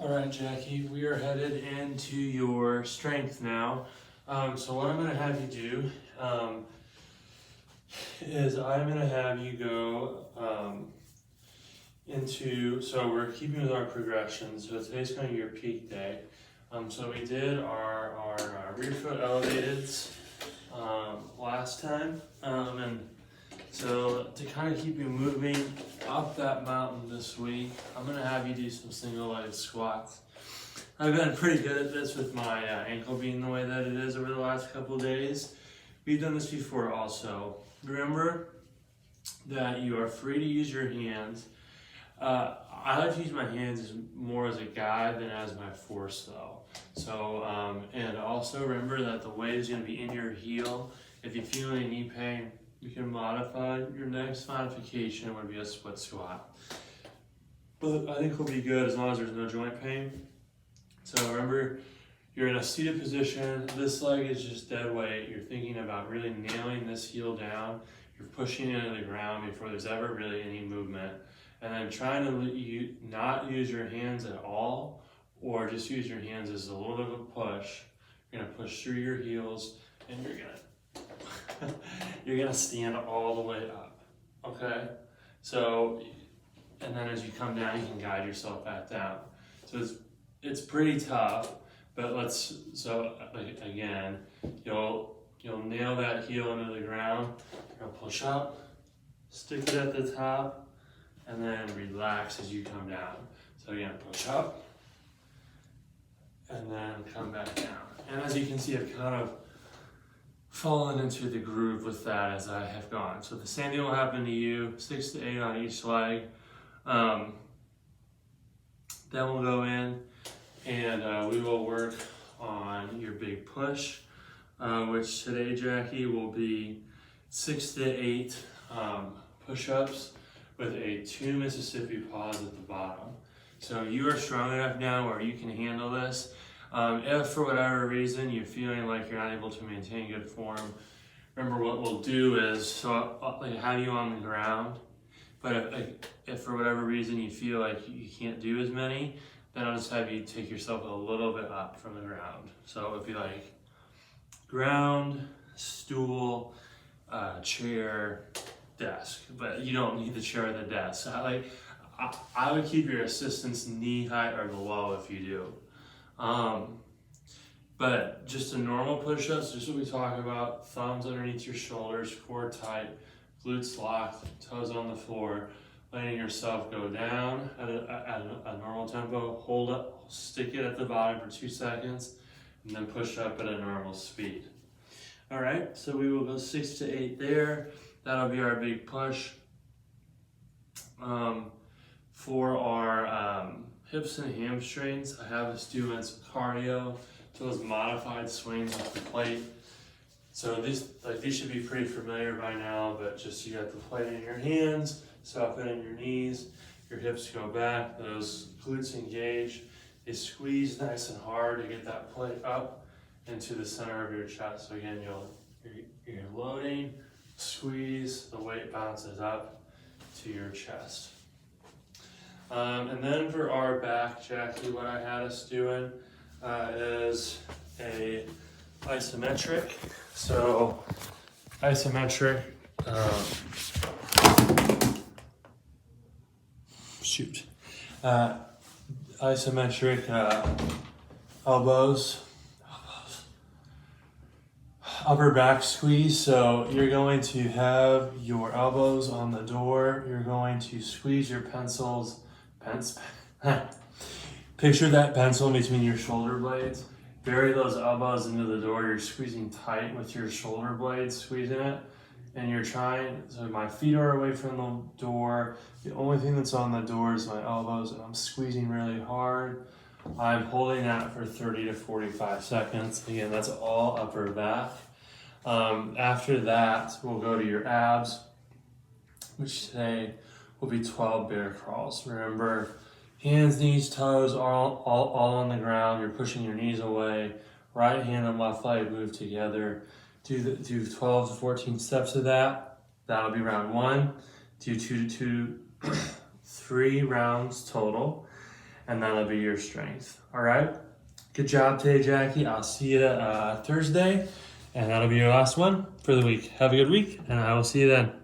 All right, Jackie, we are headed into your strength now. So what I'm going to have you do is I'm going to have you go so we're keeping with our progression. So today's kind of your peak day. So we did our rear foot elevateds last time. And so to kind of keep you moving up that mountain this week, I'm going to have you do some single-legged squats. I've been pretty good at this with my ankle being the way that it is over the last couple of days. We've done this before also. Remember that you are free to use your hands. I like to use my hands more as a guide than as my force though. So, and also remember that the weight is going to be in your heel. If you feel any knee pain, you can modify. Your next modification would be a split squat. But I think we'll be good as long as there's no joint pain. So remember, you're in a seated position. This leg is just dead weight. You're thinking about really nailing this heel down. You're pushing it into the ground before there's ever really any movement. And then trying to not use your hands at all, or just use your hands as a little bit of a push. You're gonna push through your heels, and you're gonna stand all the way up. Okay? So, and then as you come down, you can guide yourself back down. So it's pretty tough, but again, you'll nail that heel into the ground. You're gonna push up, stick it at the top, and then relax as you come down. So again, push up, and then come back down. And as you can see, I've kind of fallen into the groove with that as I have gone. So the same thing will happen to you, 6 to 8 on each leg. Then we'll go in and we will work on your big push, which today, Jackie, will be 6 to 8 push-ups with a 2 Mississippi pause at the bottom. So you are strong enough now where you can handle this. If for whatever reason you're feeling like you're not able to maintain good form, remember what we'll do is, so I'll have you on the ground, but if for whatever reason you feel like you can't do as many, then I'll just have you take yourself a little bit up from the ground. So it would be like ground, stool, chair, desk, but you don't need the chair or the desk. I would keep your assistants knee height or below if you do. But just a normal push-ups, just what we talk about, thumbs underneath your shoulders, core tight, glutes locked, toes on the floor, letting yourself go down at a normal tempo, hold up, stick it at the bottom for 2 seconds, and then push up at a normal speed. All right, so we will go 6 to 8 there. That'll be our big push. For our hips and hamstrings, I have us doing some cardio, those modified swings with the plate. So these should be pretty familiar by now, but just you got the plate in your hands, soft it in your knees, your hips go back, those glutes engage, they squeeze nice and hard to get that plate up into the center of your chest. So again, you're loading, squeeze, the weight bounces up to your chest. And then for our back, Jackie, what I had us doing is a isometric. So isometric, isometric elbows, upper back squeeze. So you're going to have your elbows on the door. You're going to squeeze your picture that pencil in between your shoulder blades. Bury those elbows into the door. You're squeezing tight with your shoulder blades, squeezing it. And you're trying, so my feet are away from the door. The only thing that's on the door is my elbows, and I'm squeezing really hard. I'm holding that for 30 to 45 seconds. Again, that's all upper back. After that, we'll go to your abs, which today will be 12 bear crawls. Remember, hands, knees, toes, all on the ground. You're pushing your knees away. Right hand and left leg move together. Do 12 to 14 steps of that. That'll be round 1. Do 3 rounds total. and that'll be your strength. All right. Good job today, Jackie. I'll see you Thursday, and that'll be your last one for the week. Have a good week, and I will see you then.